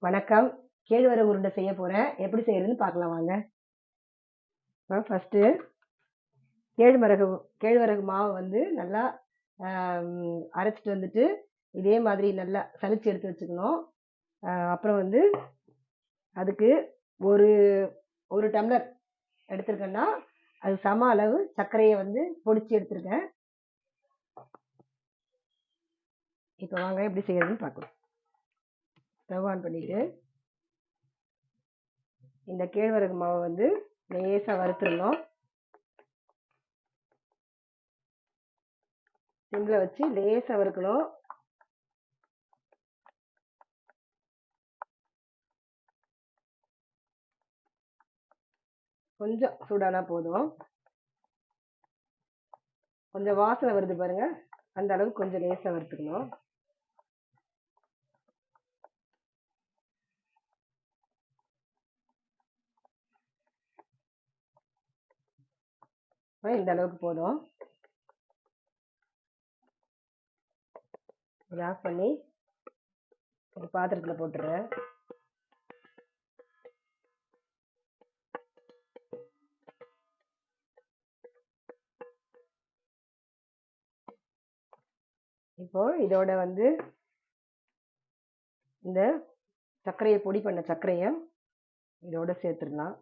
வணக்கம். கேழ்வரகு உருண்டை செய்ய போறேன். எப்படி செய்யறதுன்னு பார்க்கலாம் வாங்க. ஃபர்ஸ்ட்டு கேழ்வரகு கேழ்வரகு மாவை வந்து நல்லா அரைச்சிட்டு வந்துட்டு இதே மாதிரி நல்லா சலிச்சு எடுத்து வச்சுக்கணும். அப்புறம் வந்து அதுக்கு ஒரு ஒரு டம்ளர் எடுத்திருக்கேன்னா அது சம அளவு சர்க்கரையை வந்து பொடிச்சு எடுத்திருக்கேன். இப்போ வாங்க எப்படி செய்யறதுன்னு பார்க்கலாம். ஸ்டவ் ஆன் பண்ணிட்டு இந்த கேழ்வரகு மாவை வந்து லேசாக வறுத்துடணும். சிம்மில் வச்சு லேசாக வறுக்கணும். கொஞ்சம் சூடானா போதும். கொஞ்சம் வாசனை வருது பாருங்க, அந்த அளவுக்கு கொஞ்சம் லேசாக வறுத்துக்கணும். இந்த அளவுக்கு போதும். இதை ஆஃப் பண்ணி ஒரு பாத்திரத்தில் போட்டுடுறேன். இப்போ இதோட வந்து இந்த சர்க்கரையை பொடி பண்ண சர்க்கரையை இதோட சேர்த்துடலாம்.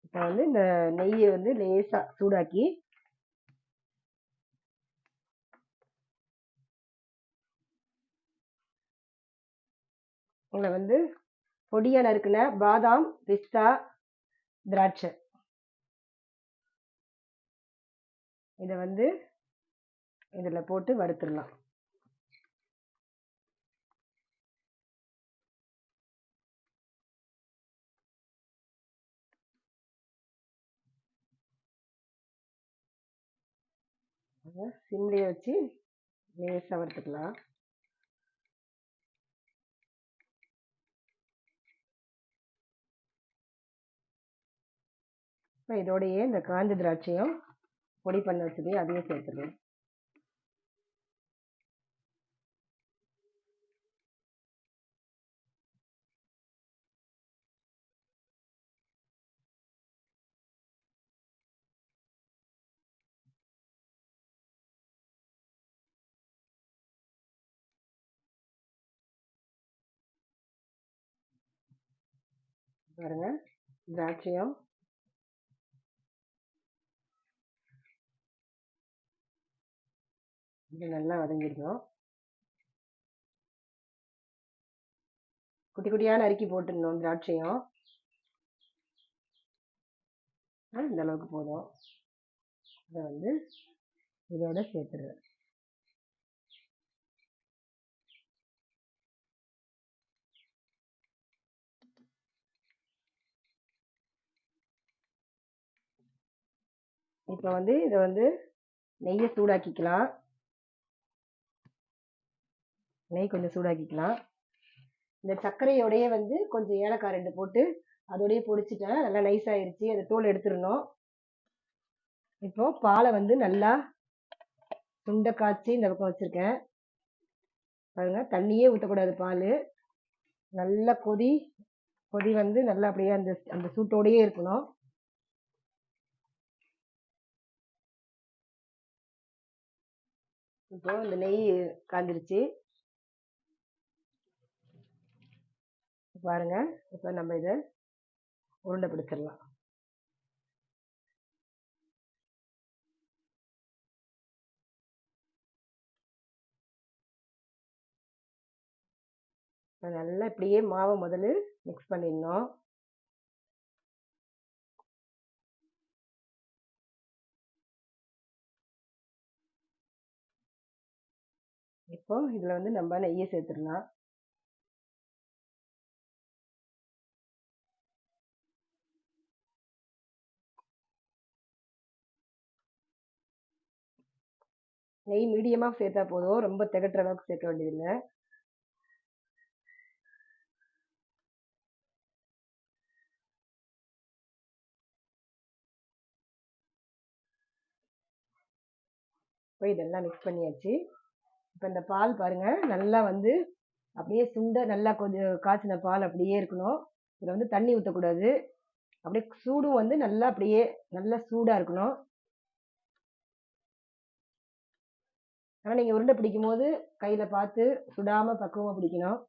இப்போ வந்து இந்த நெய்யை வந்து லேசாக சூடாக்கி இதில் வந்து பொடியாக நறுக்கின பாதாம், பிஸ்தா, திராட்சை இதை வந்து இதில் போட்டு வறுத்துடலாம். சிம்லேயே வச்சு லேசாக வறுத்துக்கலாம். இப்போ இதோடையே இந்த காஞ்ச திராட்சையும் பொடி பண்ண வச்சதையும் அதையும் சேர்த்துக்கலாம். பாருங்க, திராட்சையும் இது நல்லா வதங்கிடணும். குட்டி குட்டியான நறுக்கி போட்டுடணும் திராட்சையும். இந்த அளவுக்கு போதும். இதை வந்து இதோட சேர்த்துடுறேன். இப்போ வந்து இதை வந்து நெய்யை சூடாக்கிக்கலாம். நெய் கொஞ்சம் சூடாக்கிக்கலாம். இந்த சர்க்கரையோடையே வந்து கொஞ்சம் ஏலக்காய் 2 போட்டு அதோடய பொடிச்சிட்டேன். நல்லா நைஸ் ஆயிடுச்சு. அதை தோல் எடுத்துடணும். இப்போ பாலை வந்து நல்லா சுண்ட காய்ச்சி இந்த பக்கம் வச்சிருக்கேன். பாருங்க, தண்ணியே ஊற்றக்கூடாது. பால் நல்லா கொதி வந்து நல்லா அப்படியே அந்த அந்த சூட்டோடையே இருக்கணும். இப்போ இந்த நெய் காஞ்சிருச்சு பாருங்க. இப்போ நம்ம இதை உருண்டை பிடிச்சிடலாம். நல்லா இப்படியே மாவை முதல்ல மிக்ஸ் பண்ணிடணும். இப்போ இதில் வந்து நம்ம நெய்யை சேர்த்துடலாம். நெய் மீடியமாக சேர்த்தா போதும், ரொம்ப திகட்டுற அளவுக்கு சேர்க்க வேண்டியதில்லை. இப்போ இதெல்லாம் மிக்ஸ் பண்ணியாச்சு. இப்போ இந்த பால் பாருங்க நல்லா வந்து அப்படியே சுண்ட நல்லா கொஞ்சம் காய்ச்சின பால் அப்படியே இருக்கணும். இதில் வந்து தண்ணி ஊற்றக்கூடாது. அப்படியே சூடும் வந்து நல்லா அப்படியே நல்லா சூடாக இருக்கணும். ஆனால் நீங்கள் உருண்டை பிடிக்கும் போது கையில் பார்த்து சுடாமல் பக்குவமாக பிடிக்கணும்.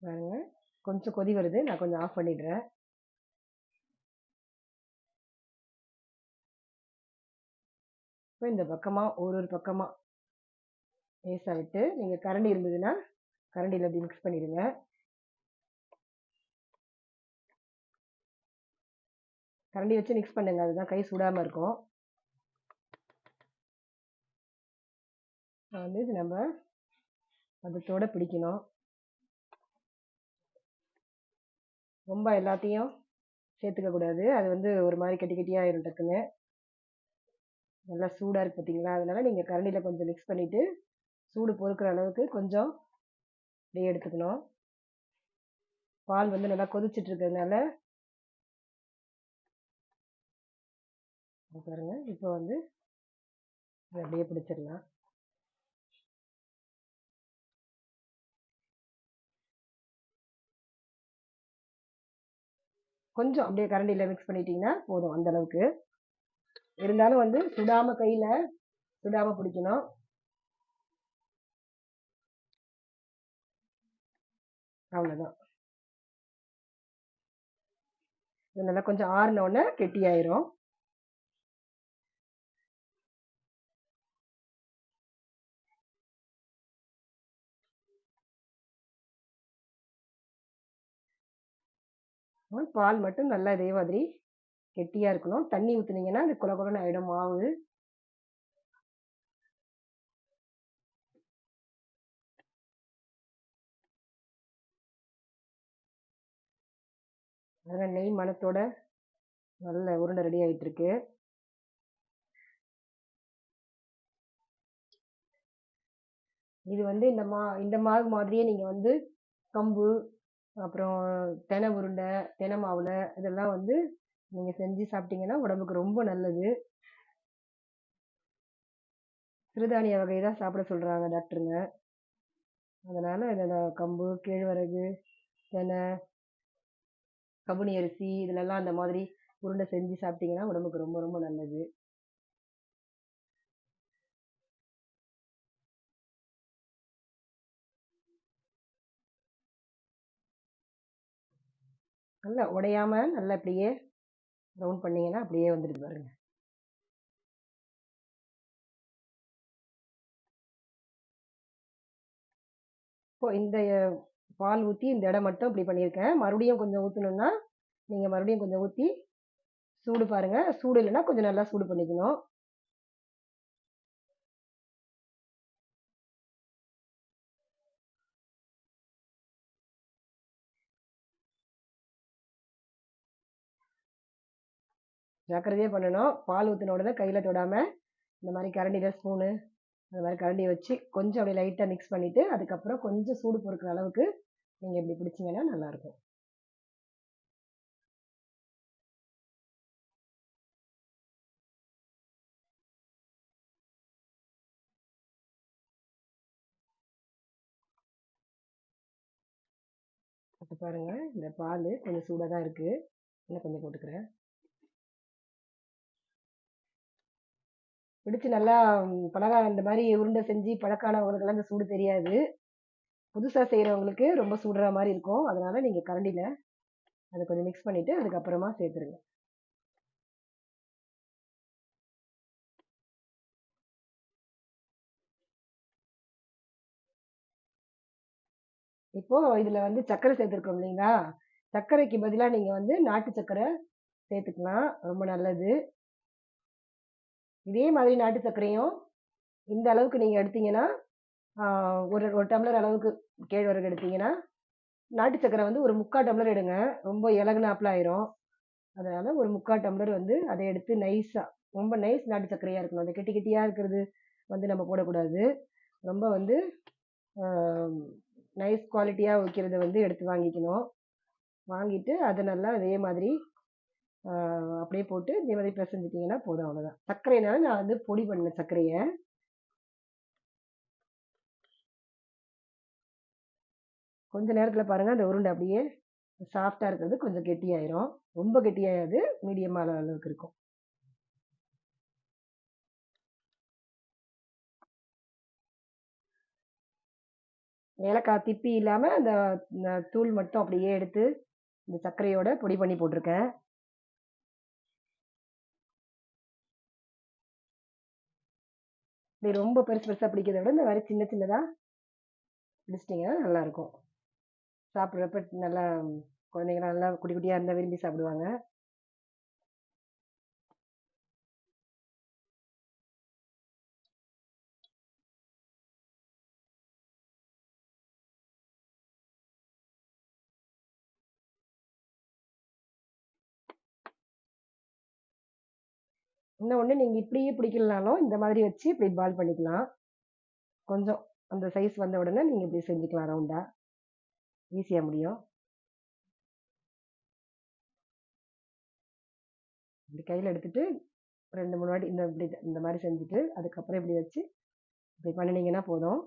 பாருங்க கொஞ்சம் கொதி வருது, நான் கொஞ்சம் ஆஃப் பண்ணிடுறேன். இப்போ இந்த பக்கமாக ஒரு பக்கமாக லேசாக விட்டு நீங்கள் கரண்டி இருந்ததுன்னா கரண்டியில் அப்படி மிக்ஸ் பண்ணிடுங்க. கரண்டி வச்சு மிக்ஸ் பண்ணுங்க, அதுதான் கை சுடாமல் இருக்கும். வந்து இது நம்ம அதோட பிடிக்கணும். ரொம்ப எல்லாத்தையும் சேர்த்துக்க கூடாது, அது வந்து ஒரு மாதிரி கட்டி கட்டியாயிரும் டக்குன்னு. நல்லா சூடாக இருக்குது பார்த்தீங்களா, அதனால நீங்கள் கரண்டியில் கொஞ்சம் மிக்ஸ் பண்ணிவிட்டு சூடு பொறுக்கிற அளவுக்கு கொஞ்சம் அப்படியே எடுத்துக்கணும். பால் வந்து நல்லா கொதிச்சுட்டு இருக்கிறதுனால பாருங்க இப்போ வந்து அப்படியே பிடிச்சிடலாம். கொஞ்சம் அப்படியே கரண்டியில் மிக்ஸ் பண்ணிட்டீங்கன்னா போதும், அந்த அளவுக்கு. இருந்தாலும் வந்து சுடாமல் கையில் சுடாமல் பிடிக்கணும். அவ்வளோதான். இது நல்லா கொஞ்சம் ஆறின உடனே கெட்டியாயிரும். பால் மட்டும் நல்லா இதே மாதிரி கெட்டியாக இருக்கணும். தண்ணி ஊற்றுனீங்கன்னா அது குல குலன்னு ஆகிடும் மாவு. அதனால் நெய் மணத்தோட நல்ல உருண்டை ரெடி ஆகிட்டு இருக்கு. இது வந்து இந்த மாவு மாதிரியே நீங்கள் வந்து கம்பு அப்புறம் தெனை உருண்டை தெனை மாவில் இதெல்லாம் வந்து நீங்கள் செஞ்சு சாப்பிட்டீங்கன்னா உடம்புக்கு ரொம்ப நல்லது. சிறுதானிய வகை தான் சாப்பிட சொல்கிறாங்க டாக்டருங்க. அதனால் இதில் கம்பு கேழ்வரகு தெனை கவுனி அரிசி இதிலெல்லாம் அந்த மாதிரி உருண்டை செஞ்சு சாப்பிட்டீங்கன்னா உடம்புக்கு ரொம்ப ரொம்ப நல்லது. நல்லா உடையாம நல்லா இப்படியே ரவுண்ட் பண்ணீங்கன்னா அப்படியே வந்துடுது பாருங்க. இப்போ இந்த பால் ஊற்றி இந்த இடம் மட்டும் இப்படி பண்ணியிருக்கேன். மறுபடியும் கொஞ்சம் ஊற்றணுன்னா நீங்கள் மறுபடியும் கொஞ்சம் ஊற்றி சூடு பாருங்கள். சூடு இல்லைன்னா கொஞ்சம் நல்லா சூடு பண்ணிக்கணும். ஜாக்கிரதையே பண்ணணும். பால் ஊற்றின உடனே கையில் தொடாமல் இந்த மாதிரி கரண்டியில் ஸ்பூனு அந்த மாதிரி கரண்டியை வச்சு கொஞ்சம் அப்படியே லைட்டாக மிக்ஸ் பண்ணிவிட்டு அதுக்கப்புறம் கொஞ்சம் சூடு பொறுக்கிற அளவுக்கு நீங்கள் இப்படி பிடிச்சிங்கன்னா நல்லாயிருக்கும். இப்போ பாருங்கள் இந்த பால் கொஞ்சம் சூடாக தான் இருக்குது, இன்னும் கொஞ்சம் போட்டுக்கிறேன். பிடிச்சி நல்லா பலகாரம் இந்த மாதிரி உருண்டை செஞ்சு பழக்கானவங்களுக்கெல்லாம் இந்த சூடு தெரியாது. புதுசாக செய்கிறவங்களுக்கு ரொம்ப சுடுற மாதிரி இருக்கும். அதனால் நீங்கள் கரண்டியில் அதை கொஞ்சம் மிக்ஸ் பண்ணிவிட்டு அதுக்கப்புறமா சேர்த்துருங்க. இப்போது இதில் வந்து சர்க்கரை சேர்த்துருக்கோம் இல்லைங்களா, சர்க்கரைக்கு பதிலாக நீங்கள் வந்து நாட்டு சர்க்கரை சேர்த்துக்கலாம், ரொம்ப நல்லது. இதே மாதிரி நாட்டு சர்க்கரையும் இந்த அளவுக்கு நீங்கள் எடுத்தீங்கன்னா ஒரு ஒரு டம்ளர் அளவுக்கு கேழ்வரகு எடுத்தீங்கன்னா நாட்டு சர்க்கரை வந்து ஒரு 3/4 டம்ளர் எடுங்க, ரொம்ப இலகுனாப்புல ஆயிரும். அதனால் ஒரு 3/4 டம்ளர் வந்து அதை எடுத்து நைஸாக ரொம்ப நைஸ் நாட்டு சர்க்கரையாக இருக்கணும். அந்த கெட்டி கெட்டியாக இருக்கிறது வந்து நம்ம போடக்கூடாது. ரொம்ப வந்து நைஸ் குவாலிட்டியாக வைக்கிறத வந்து எடுத்து வாங்கிக்கணும். வாங்கிட்டு அதை நல்லா இதே மாதிரி அப்படியே போட்டு இதே மாதிரி பிசைஞ்சிட்டிங்கன்னா போதும். அவ்வளோதான். சர்க்கரைனால நான் வந்து பொடி பண்ண சர்க்கரையை கொஞ்ச நேரத்தில் பாருங்கள் அந்த உருண்டை அப்படியே சாஃப்டாக இருக்கிறது கொஞ்சம் கெட்டியாயிரும். ரொம்ப கெட்டியாகாது, மீடியமான அளவுக்கு இருக்கும். ஏலக்காய் திப்பி இல்லாமல் அந்த தூள் மட்டும் அப்படியே எடுத்து இந்த சர்க்கரையோட பொடி பண்ணி போட்டிருக்கேன். இப்படி ரொம்ப பெருசு பெருசாக பிடிக்கிறத விட இந்த மாதிரி சின்ன சின்னதாக பிடிச்சிட்டிங்கன்னா நல்லாயிருக்கும். சாப்பிட்றப்ப நல்லா குழந்தைங்களாம் நல்லா குட்டி குட்டியாக இருந்தால் விரும்பி சாப்பிடுவாங்க. இன்னொன்று நீங்கள் இப்படியே பிடிக்கலனாலும் இந்த மாதிரி வச்சு இப்படி பால் பண்ணிக்கலாம். கொஞ்சம் அந்த சைஸ் வந்த உடனே நீங்கள் இப்படி செஞ்சுக்கலாம், ரவுண்டாக ஈஸியாக முடியும். இப்படி கையில் எடுத்துட்டு 2-3 வாட்டி இப்படி இந்த மாதிரி செஞ்சுட்டு அதுக்கப்புறம் இப்படி வச்சு இப்படி பண்ணினீங்கன்னா போதும்.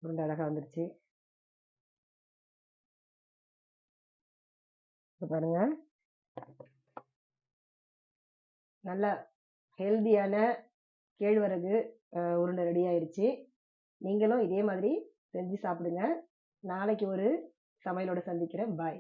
உருண்டை அழகாக வந்துருச்சு. இப்போ பாருங்க, நல்ல ஹெல்தியான கேழ்வரகு உருண்டை ரெடி ஆயிடுச்சு. நீங்களும் இதே மாதிரி செஞ்சு சாப்பிடுங்க. நாளைக்கு ஒரு சமையலோட சந்திக்கிறேன். பாய்.